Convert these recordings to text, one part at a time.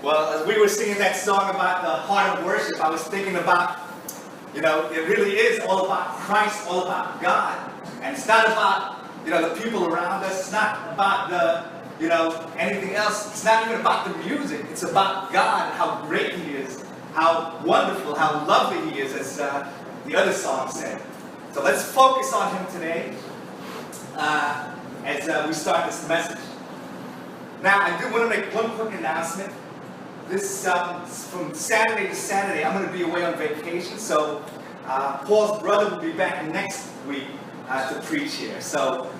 Well, as we were singing that song about the heart of worship, I was thinking about, it really is all about Christ, all about God. And it's not about, the people around us. It's not about anything else. It's not even about the music. It's about God, how great He is, how wonderful, how lovely He is, as the other song said. So let's focus on Him today as we start this message. Now, I do want to make one quick announcement. This from Saturday to Saturday, I'm going to be away on vacation, so Paul's brother will be back next week to preach here. So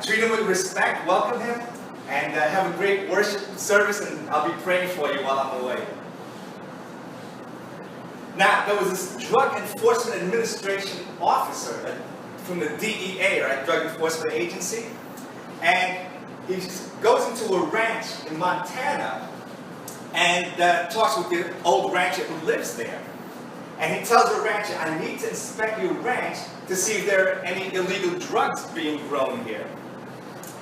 treat him with respect, welcome him, and have a great worship service, and I'll be praying for you while I'm away. Now, there was this Drug Enforcement Administration officer from the DEA, right, Drug Enforcement Agency, and he goes into a ranch in Montana and talks with the old rancher who lives there. And he tells the rancher, I need to inspect your ranch to see if there are any illegal drugs being grown here.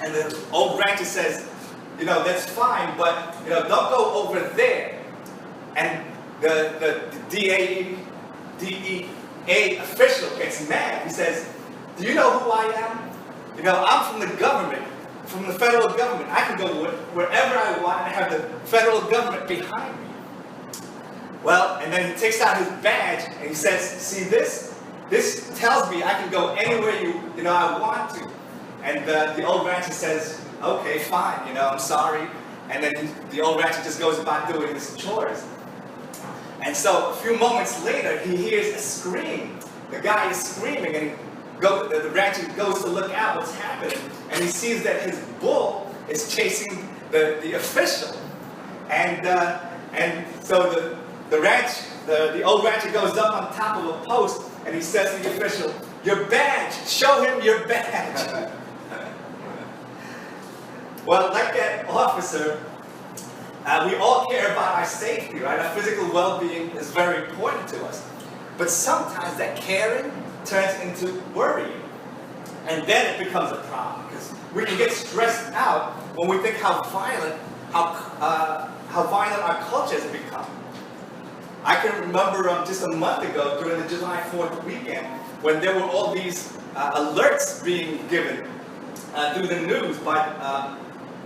And the old rancher says, that's fine, but don't go over there. And the DEA official gets mad. He says, do you know who I am? I'm from the government. From the federal government. I can go wherever I want and have the federal government behind me. Well, and then he takes out his badge and he says, see this? This tells me I can go anywhere I want to. And the old rancher says, okay, fine, I'm sorry. And then the old rancher just goes about doing his chores. And so a few moments later, he hears a scream. The guy is screaming, and the rancher goes to look out what's happening, and he sees that his bull is chasing the official. And so the old rancher goes up on top of a post, and he says to the official, your badge, show him your badge. Well, like that officer, we all care about our safety, right? Our physical well-being is very important to us. But sometimes that caring turns into worrying. And then it becomes a problem, because we can get stressed out when we think how violent our culture has become. I can remember just a month ago during the July 4th weekend when there were all these alerts being given through the news by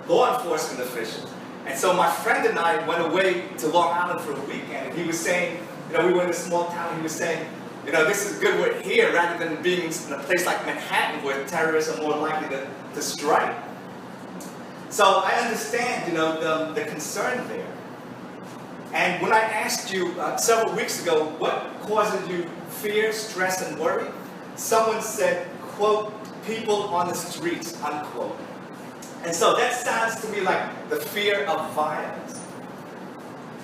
law enforcement officials. And so my friend and I went away to Long Island for a weekend, and he was saying, we were in a small town, he was saying, this is good we're here rather than being in a place like Manhattan where terrorists are more likely to strike. So I understand, the concern there. And when I asked you several weeks ago what causes you fear, stress, and worry, someone said, quote, people on the streets, unquote. And so that sounds to me like the fear of violence.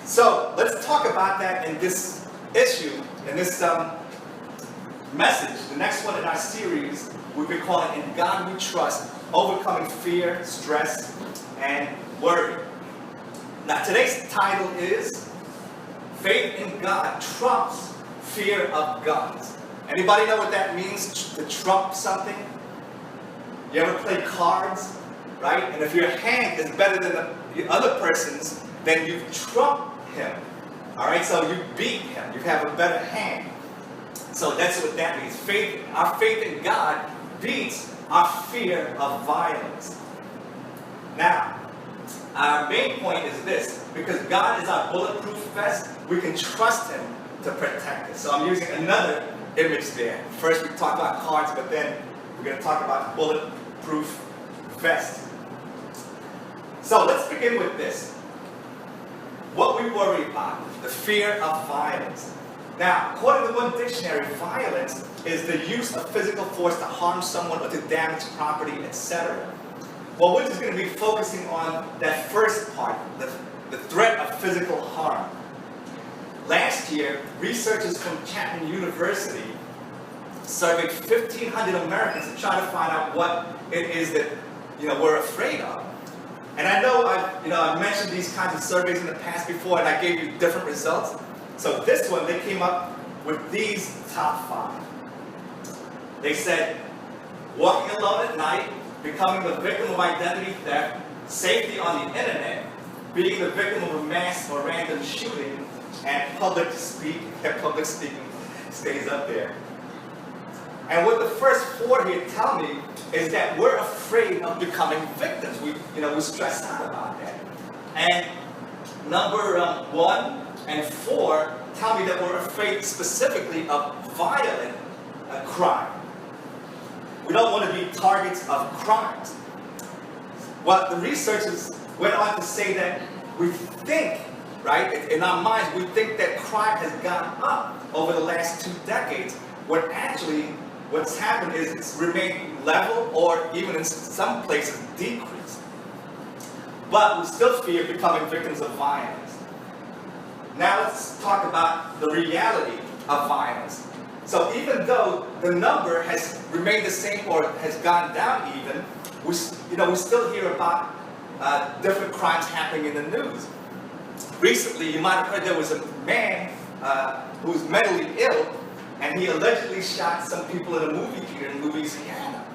So let's talk about that in this issue, in this message. The next one in our series, we've been calling In God We Trust, Overcoming Fear, Stress, and Worry. Now today's title is Faith in God Trumps Fear of Guns. Anybody know what that means, to trump something? You ever play cards, right? And if your hand is better than the other person's, then you trump him. All right, so you beat him. You have a better hand. So that's what that means. Our faith in God beats our fear of violence. Now, our main point is this. Because God is our bulletproof vest, we can trust Him to protect us. So I'm using another image there. First we talked about cards, but then we're going to talk about bulletproof vest. So let's begin with this. What we worry about, the fear of violence. Now, according to one dictionary, violence is the use of physical force to harm someone or to damage property, etc. Well, we're just going to be focusing on that first part, the threat of physical harm. Last year, researchers from Chapman University surveyed 1,500 Americans to try to find out what it is that we're afraid of. And I know I've mentioned these kinds of surveys in the past before, and I gave you different results. So this one, they came up with these top 5. They said, walking alone at night, becoming the victim of identity theft, safety on the internet, being the victim of a mass or random shooting, and public speaking stays up there. And what the first four here tell me is that we're afraid of becoming victims. We stress out about that. And number 1 and 4 tell me that we're afraid specifically of violent crime. We don't want to be targets of crimes. Well, the researchers went on to say that we think, right, in our minds, we think that crime has gone up over the last 2 decades, when actually what's happened is it's remained level or even in some places decreased. But we still fear becoming victims of violence. Now let's talk about the reality of violence. So even though the number has remained the same or has gone down even, we still hear about different crimes happening in the news. Recently, you might have heard there was a man who was mentally ill, and he allegedly shot some people in a movie theater in Louisiana.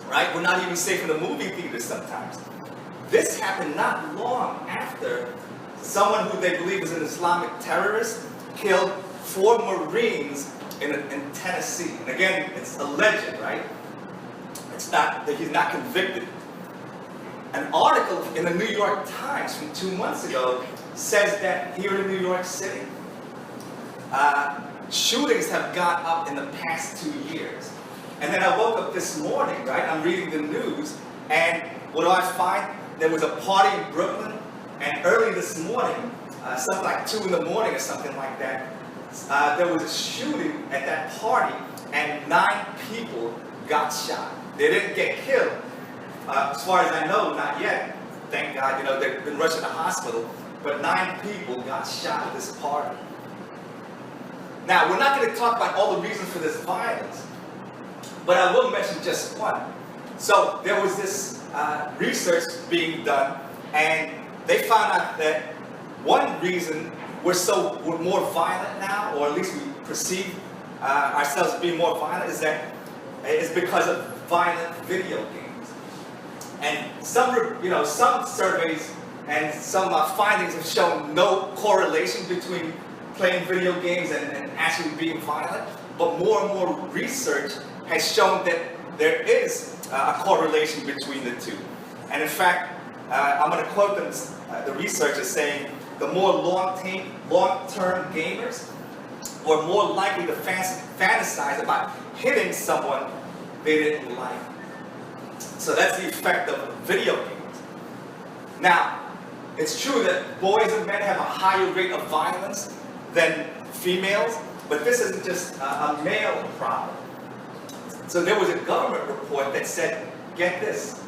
Right? We're not even safe in the movie theater sometimes. This happened not long after someone who they believe is an Islamic terrorist killed 4 Marines in Tennessee. And again, it's alleged, right? It's not that he's not convicted. An article in the New York Times from 2 months ago says that here in New York City, shootings have gone up in the past 2 years. And then I woke up this morning, right? I'm reading the news, and what do I find? There was a party in Brooklyn, and early this morning, something like 2 in the morning or something like that, there was a shooting at that party, and 9 people got shot. They didn't get killed. As far as I know, not yet. Thank God, they've been rushed to the hospital, but 9 people got shot at this party. Now, we're not going to talk about all the reasons for this violence, but I will mention just one. So there was this research being done, and they found out that one reason we're more violent now, or at least we perceive ourselves as being more violent, is because of violent video games. And some surveys and some findings have shown no correlation between playing video games and actually being violent, but more and more research has shown that there is a correlation between the two. And in fact, I'm going to quote them, the researchers saying, the more long-term gamers were more likely to fantasize about hitting someone they didn't like. So that's the effect of video games. Now, it's true that boys and men have a higher rate of violence than females, but this isn't just a male problem. So there was a government report that said, get this,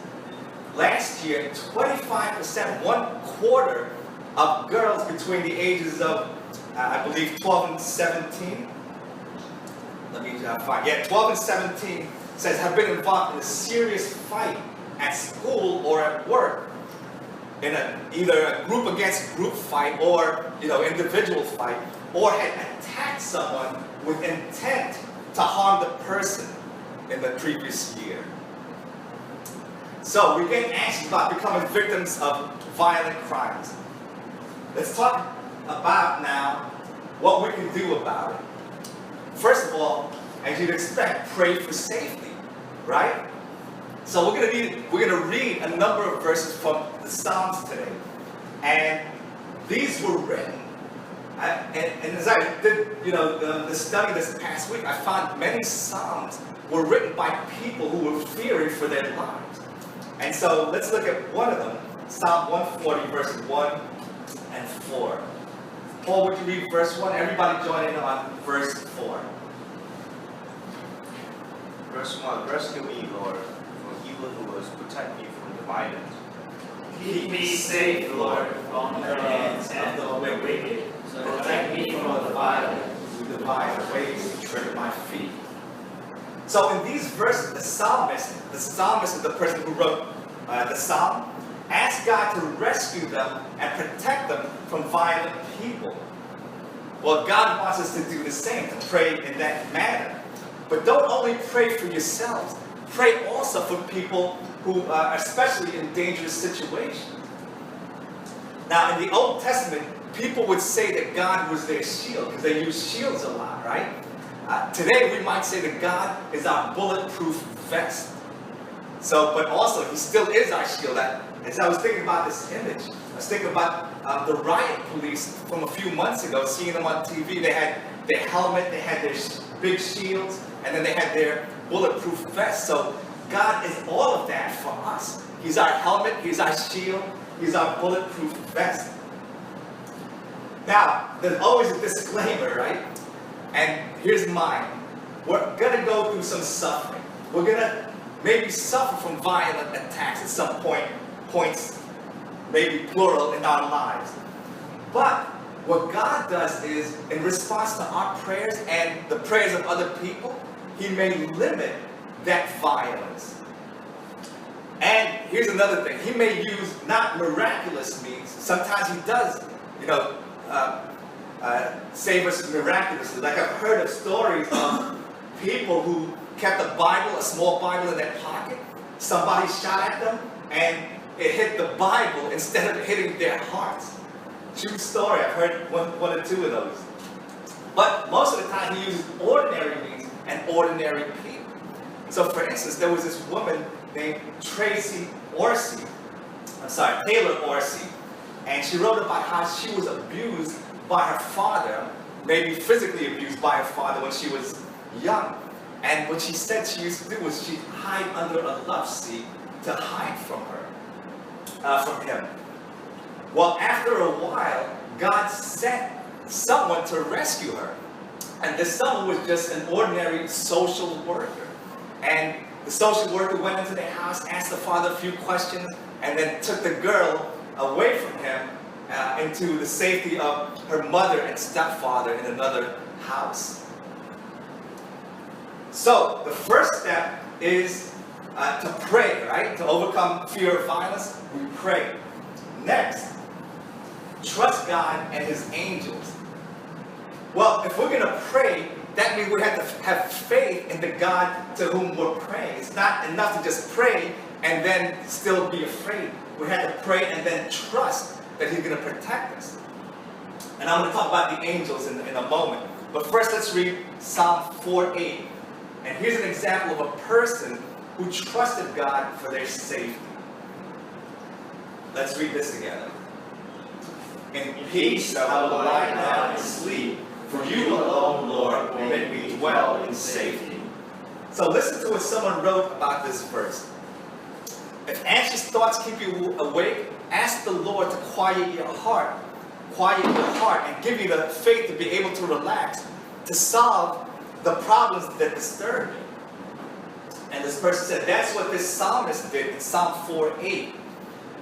last year 25%, 1/4 of girls between the ages of, I believe 12 and 17, 12 and 17 says have been involved in a serious fight at school or at work, in either a group against group fight or individual fight, or had attacked someone with intent to harm the person in the previous year. So we're getting anxious about becoming victims of violent crimes. Let's talk about now what we can do about it. First of all, as you'd expect, pray for safety, right? So we're going to read a number of verses from the Psalms today, and these were written. And as I did, the study this past week, I found many Psalms were written by people who were fearing for their lives. And so let's look at one of them, Psalm 140, verses 1 and 4. Paul, would you read verse 1? Everybody join in on verse 4. Verse 1, rescue me, Lord, from evildoers, protect me from the violent. Keep me safe, Lord, from the hands of the wicked. Protect me from the violent, who devise ways to tread my feet. So in these verses, the psalmist is the person who wrote the psalm, asked God to rescue them and protect them from violent people. Well, God wants us to do the same, to pray in that manner. But don't only pray for yourselves, pray also for people who are especially in dangerous situations. Now, in the Old Testament, people would say that God was their shield because they used shields a lot, right? Today, we might say that God is our bulletproof vest. So, but also, He still is our shield. As I was thinking about this image, I was thinking about the riot police from a few months ago, seeing them on TV. They had their helmet, they had their big shields, and then they had their bulletproof vest. So, God is all of that for us. He's our helmet, He's our shield, He's our bulletproof vest. Now, there's always a disclaimer, right? And here's mine. We're going to go through some suffering. We're going to maybe suffer from violent attacks at some points, maybe plural, in our lives. But what God does is, in response to our prayers and the prayers of other people, He may limit that violence. And here's another thing. He may use not miraculous means. Sometimes He does, save us miraculously. Like I've heard of stories of people who kept a Bible, a small Bible in their pocket. Somebody shot at them and it hit the Bible instead of hitting their hearts. True story. I've heard one or two of those. But most of the time He uses ordinary means and ordinary people. So for instance, there was this woman named Taylor Orsi, and she wrote about how she was abused by her father, maybe physically abused by her father when she was young. And what she said she used to do was she'd hide under a love seat to hide from him. Well, after a while, God sent someone to rescue her. And this someone was just an ordinary social worker. And the social worker went into their house, asked the father a few questions, and then took the girl away from him into the safety of her mother and stepfather in another house. So, the first step is to pray, right? To overcome fear of violence, we pray. Next, trust God and His angels. Well, if we're going to pray, that means we have to have faith in the God to whom we're praying. It's not enough to just pray and then still be afraid. We have to pray and then trust that He's going to protect us. And I'm going to talk about the angels in a moment. But first, let's read Psalm 4:8. And here's an example of a person who trusted God for their safety. Let's read this together. In peace I will lie down and sleep, for You alone, Lord, will make me dwell in safety. So listen to what someone wrote about this verse. If anxious thoughts keep you awake, ask the Lord to quiet your heart, and give you the faith to be able to relax, to solve the problems that disturb you. And this person said that's what this psalmist did in Psalm 4:8.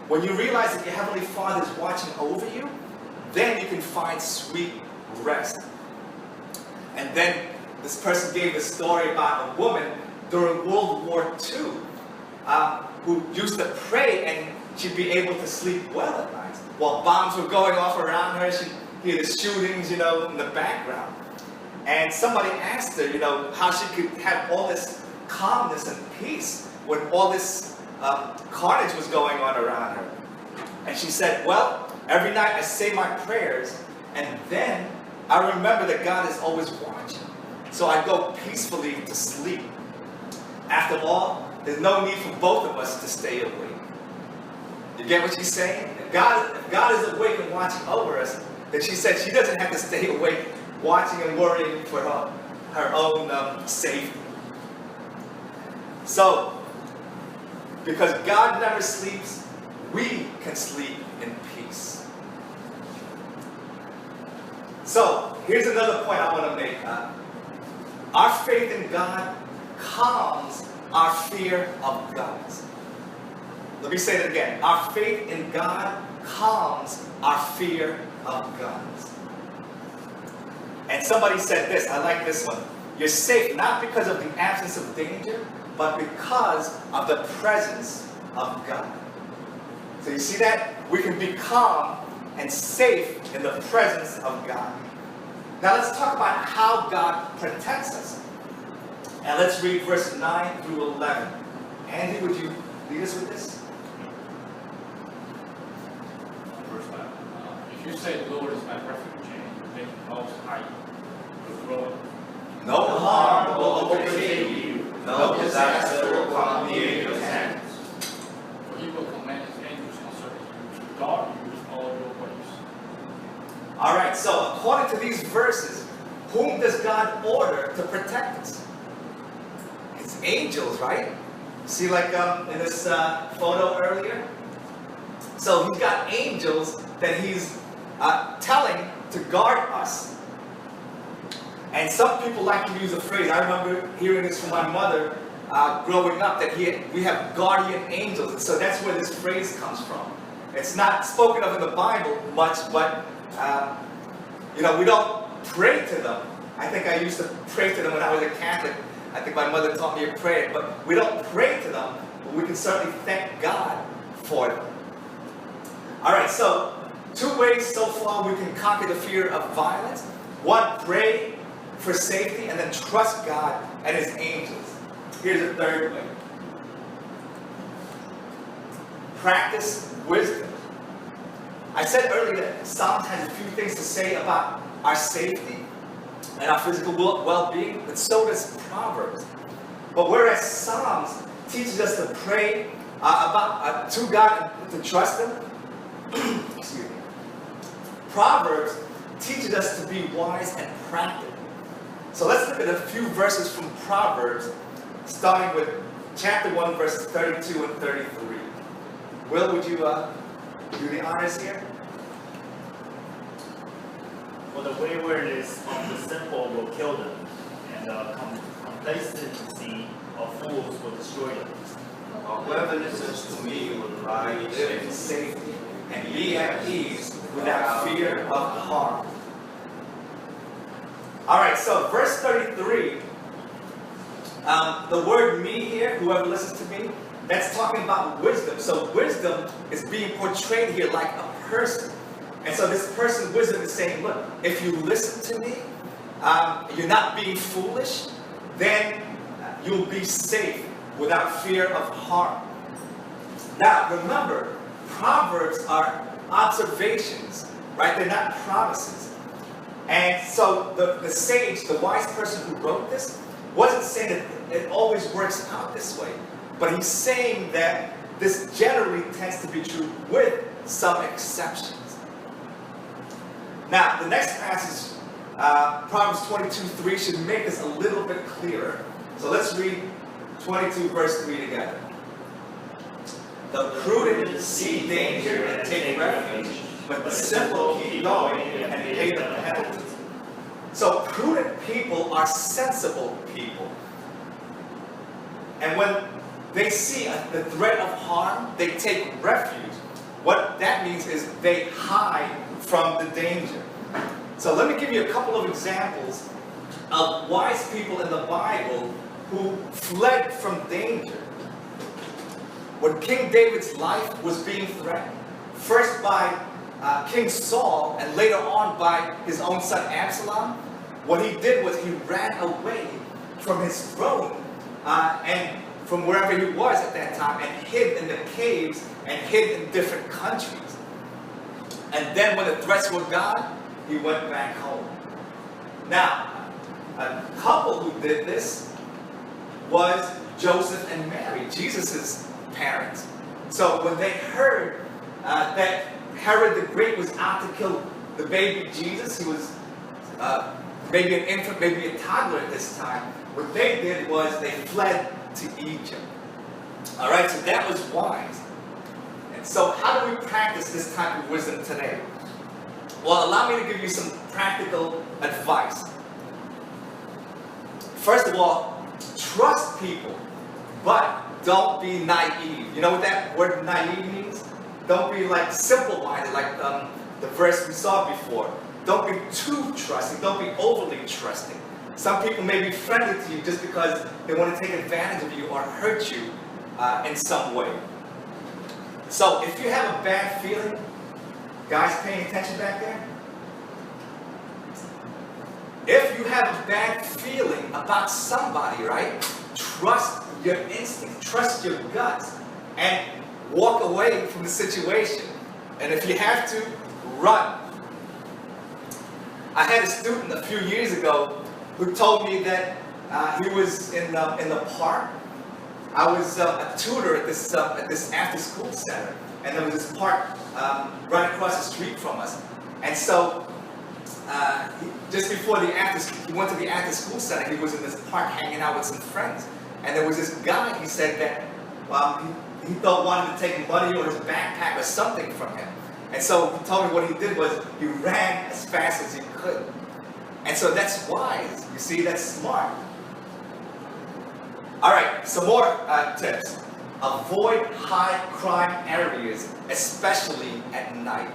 When you realize that your Heavenly Father is watching over you, then you can find sweet rest. And then this person gave a story about a woman during World War II who used to pray and she'd be able to sleep well at night. While bombs were going off around her, she'd hear the shootings, in the background. And somebody asked her, how she could have all this calmness and peace when all this carnage was going on around her. And she said, well, every night I say my prayers, and then I remember that God is always watching. So I go peacefully to sleep. After all, there's no need for both of us to stay awake. You get what she's saying? If God is awake and watching over us, then she said she doesn't have to stay awake, watching and worrying for her own safety. So, because God never sleeps, we can sleep in peace. So, here's another point I want to make. Our faith in God calms our fear of guns. Let me say that again. Our faith in God calms our fear of guns. And somebody said this, I like this one. You're safe not because of the absence of danger, but because of the presence of God. So you see that? We can be calm and safe in the presence of God. Now let's talk about how God protects us. And let's read verses 9 through 11. Andy, would you lead us with this? Verse 9. You say the Lord is my refuge and make the most high for growing. No harm will overtake you. you. No disaster will come near your tent. For he will command his angels concerning you to guard you in all your ways. All right, so according to these verses, whom does God order to protect us? It's angels, right? See, like in this photo earlier? So he's got angels that he's telling to guard us. And some people like to use a phrase. I remember hearing this from my mother growing up, that we have guardian angels. And so that's where this phrase comes from. It's not spoken of in the Bible much, but we don't pray to them. I think I used to pray to them when I was a Catholic. I think my mother taught me a prayer, but we don't pray to them, but we can certainly thank God for them. All right, so 2 ways so far we can conquer the fear of violence. 1, pray for safety, and then trust God and his angels. Here's a 3rd way. Practice wisdom. I said earlier that Psalms has a few things to say about our safety and our physical well-being, but so does Proverbs. But whereas Psalms teaches us to pray to God and to trust him, excuse me, Proverbs teaches us to be wise and practical. So let's look at a few verses from Proverbs, starting with chapter 1, verses 32 and 33. Will, would you do the honors here? For the waywardness of the simple will kill them, and the complacency of fools will destroy them. Whoever listens to me will lie in Live in safety. safety and be at ease without fear of harm. All right, so verse 33, the word me here, whoever listens to me, that's talking about wisdom. So wisdom is being portrayed here like a person. And so this person, wisdom, is saying, look, if you listen to me, you're not being foolish, then you'll be safe without fear of harm. Now, remember, Proverbs are observations, right? They're not promises. And so the sage, the wise person who wrote this, wasn't saying that it always works out this way. But he's saying that this generally tends to be true with some exceptions. Now, the next passage, Proverbs 22:3, should make us a little bit clearer. So let's read 22 verse 3 together. The prudent see danger and take refuge, but the simple keep going and pay the penalty. So prudent people are sensible people. And when they see the threat of harm, they take refuge. What that means is they hide from the danger. So let me give you a couple of examples of wise people in the Bible who fled from danger. When King David's life was being threatened, first by King Saul and later on by his own son Absalom, what he did was he ran away from his throne and from wherever he was at that time and hid in the caves and hid in different countries. And then when the threats were gone, he went back home. Now, a couple who did this was Joseph and Mary, Jesus' parents. So when they heard that Herod the Great was out to kill the baby Jesus, he was maybe an infant, maybe a toddler at this time, what they did was they fled to Egypt. All right, so that was wise. And so how do we practice this type of wisdom today? Well, allow me to give you some practical advice. First of all, trust people, but don't be naive. You know what that word naive means? Don't be like simple-minded, like the verse we saw before. Don't be too trusting. Don't be overly trusting. Some people may be friendly to you just because they want to take advantage of you or hurt you in some way. So if you have a bad feeling, guys paying attention back there? If you have a bad feeling about somebody, right? Trust your instinct, trust your guts, and walk away from the situation. And if you have to, run. I had a student a few years ago who told me that he was in the park. I was a tutor at this after-school center, and there was this park right across the street from us. And so, just before he went to the after-school center, he was in this park hanging out with some friends. And there was this guy, he said that he thought wanted to take money or his backpack or something from him. And so he told me what he did was he ran as fast as he could. And so that's wise. You see, that's smart. All right, some more tips. Avoid high crime areas, especially at night.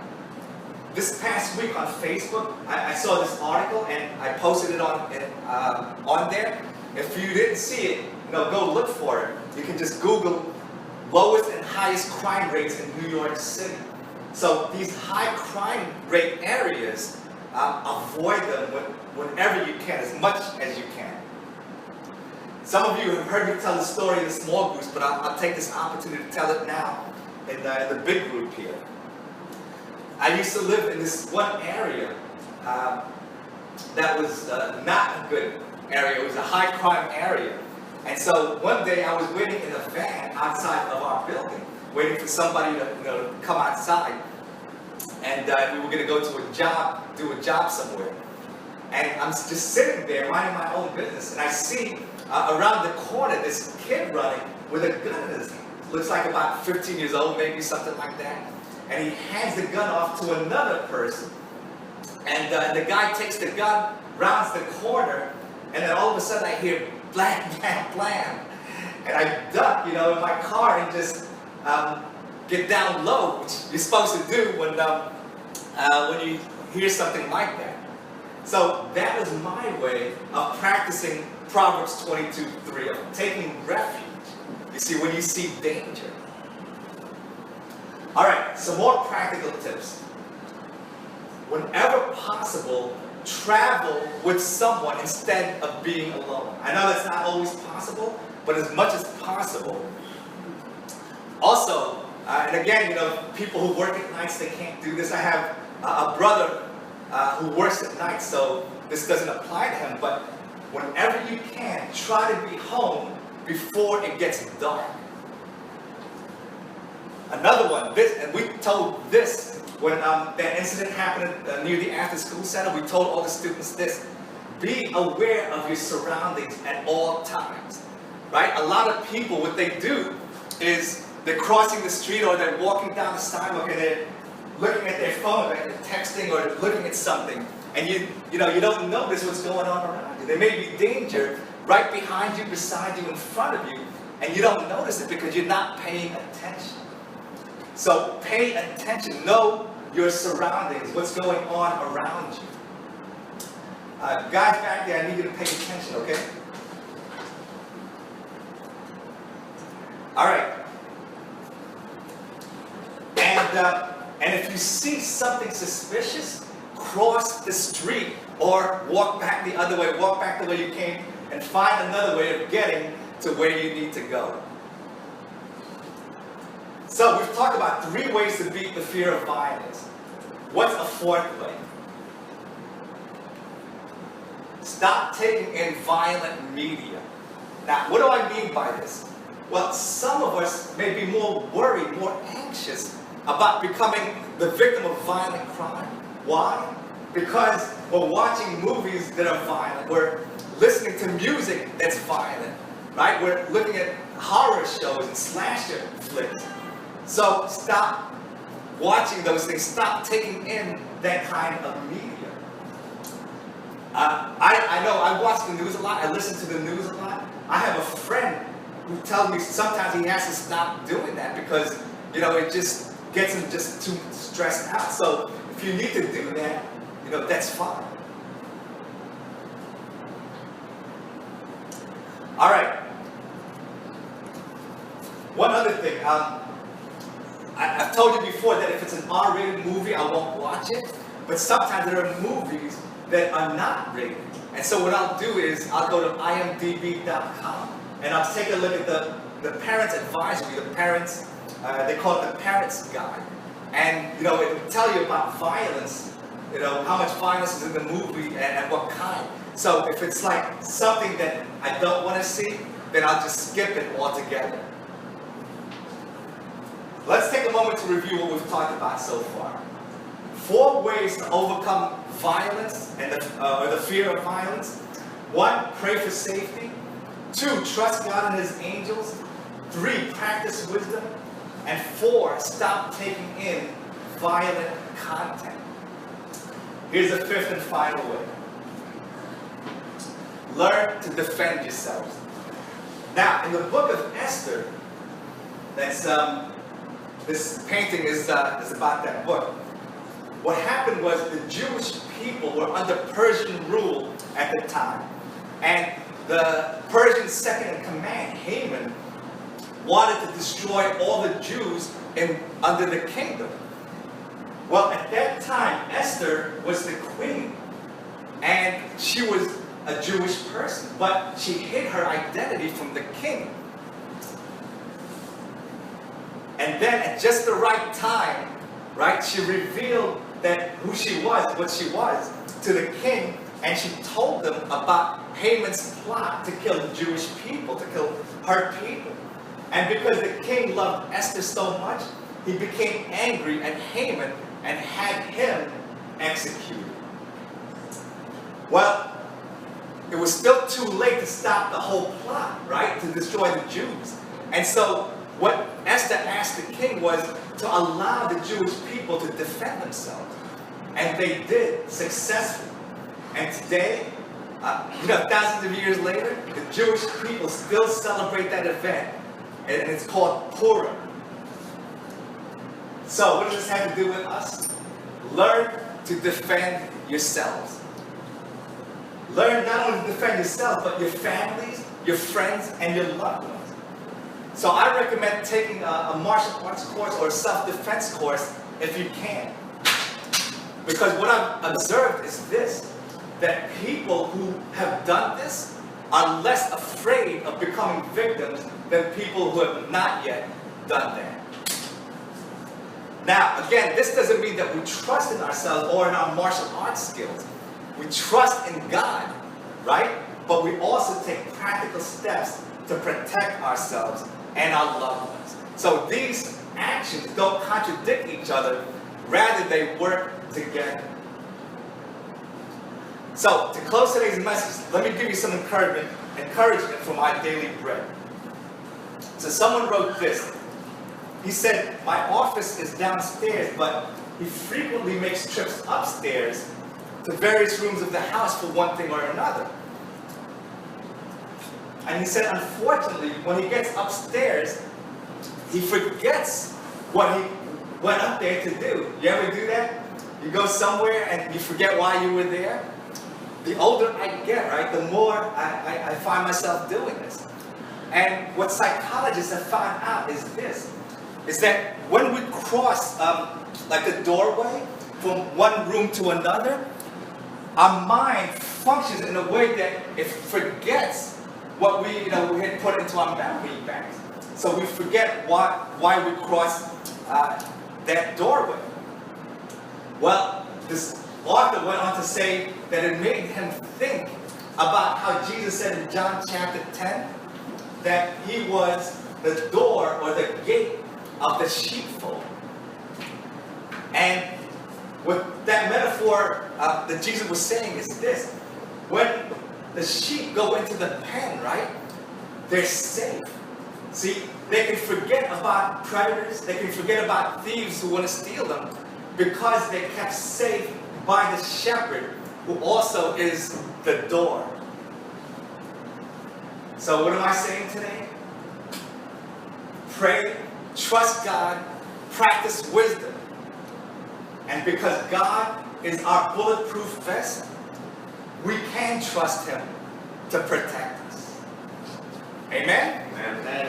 This past week on Facebook, I saw this article and I posted it on there. If you didn't see it, go look for it. You can just Google lowest and highest crime rates in New York City. So these high crime rate areas, avoid them whenever you can, as much as you can. Some of you have heard me tell the story in the small groups, but I'll take this opportunity to tell it now in the big group here. I used to live in this one area that was not a good area. It was a high crime area. And so one day I was waiting in a van outside of our building, waiting for somebody to come outside. And we were going to go to do a job somewhere. And I'm just sitting there minding my own business, and I see around the corner this kid running with a gun in his hand. Looks like about 15 years old, maybe something like that. And he hands the gun off to another person. And the guy takes the gun, rounds the corner, and then all of a sudden I hear blam, blam, blam. And I duck, in my car and just get down low, which you're supposed to do when you hear something like that. So that was my way of practicing Proverbs 22:3, of taking refuge. You see, when you see danger. All right, some more practical tips. Whenever possible, travel with someone instead of being alone. I know that's not always possible, but as much as possible. Also, and again, people who work at nights, they can't do this. I have a brother who works at night, so this doesn't apply to him, but whenever you can, try to be home before it gets dark. Another one, and we told this when that incident happened near the after-school center. We told all the students this: be aware of your surroundings at all times, right? A lot of people, what they do is they're crossing the street or they're walking down the sidewalk and they're looking at their phone, or they're texting or looking at something, and you don't notice what's going on around you. There may be danger right behind you, beside you, in front of you, and you don't notice it because you're not paying attention. So pay attention. Know your surroundings, what's going on around you. Guys back there, I need you to pay attention, okay? All right. And if you see something suspicious, cross the street or walk back the other way. Walk back the way you came and find another way of getting to where you need to go. So we've talked about 3 ways to beat the fear of violence. What's a 4th way? Stop taking in violent media. Now, what do I mean by this? Well, some of us may be more worried, more anxious about becoming the victim of violent crime. Why? Because we're watching movies that are violent. We're listening to music that's violent, right? We're looking at horror shows and slasher flicks. So stop watching those things. Stop taking in that kind of media. I know I watch the news a lot. I listen to the news a lot. I have a friend who tells me sometimes he has to stop doing that because, it just gets him just too stressed out. So if you need to do that, that's fine. All right. One other thing. I've told you before that if it's an R-rated movie, I won't watch it. But sometimes there are movies that are not rated. And so what I'll do is I'll go to imdb.com and I'll take a look at the parents' advisory, the parents, they call it the Parents Guide. And, it will tell you about violence how much violence is in the movie and what kind. So if it's like something that I don't want to see, then I'll just skip it altogether. Let's take a moment to review what we've talked about so far. 4 ways to overcome violence and or the fear of violence. 1, pray for safety. 2, trust God and His angels. 3, practice wisdom. And 4, stop taking in violent content. Here's the 5th and final way. Learn to defend yourselves. Now, in the book of Esther, that's this painting is about that book. What happened was the Jewish people were under Persian rule at the time. And the Persian second in command, Haman, wanted to destroy all the Jews under the kingdom. Well, at that time, Esther was the queen. And she was a Jewish person. But she hid her identity from the king. And then at just the right time, right, she revealed that who she was, what she was, to the king, and she told them about Haman's plot to kill the Jewish people, to kill her people. And because the king loved Esther so much, he became angry at Haman and had him executed. Well, it was still too late to stop the whole plot, right, to destroy the Jews. And so what Esther asked the king was to allow the Jewish people to defend themselves. And they did successfully. And today, thousands of years later, the Jewish people still celebrate that event. And it's called Purim. So what does this have to do with us? Learn to defend yourselves. Learn not only to defend yourself, but your families, your friends, and your loved ones. So I recommend taking a martial arts course or a self-defense course if you can. Because what I've observed is this, that people who have done this are less afraid of becoming victims than people who have not yet done that. Now, again, this doesn't mean that we trust in ourselves or in our martial arts skills. We trust in God, right? But we also take practical steps to protect ourselves and our loved ones. So these actions don't contradict each other, rather they work together. So to close today's message, let me give you some encouragement for my daily bread. So someone wrote this. He said, my office is downstairs, but he frequently makes trips upstairs to various rooms of the house for one thing or another. And he said, unfortunately, when he gets upstairs, he forgets what he went up there to do. You ever do that? You go somewhere and you forget why you were there? The older I get, right, the more I find myself doing this. And what psychologists have found out is this, is that when we cross like a doorway from one room to another, our mind functions in a way that it forgets what we had put into our memory banks. So we forget why we crossed that doorway. Well, this author went on to say that it made him think about how Jesus said in John chapter 10 that he was the door or the gate of the sheepfold. And what that metaphor that Jesus was saying is this: when the sheep go into the pen, right, they're safe. See, they can forget about predators, they can forget about thieves who want to steal them, because they're kept safe by the shepherd, who also is the door. So what am I saying today? Pray, trust God, practice wisdom. And because God is our bulletproof vest, we can trust Him to protect us. Amen? Amen.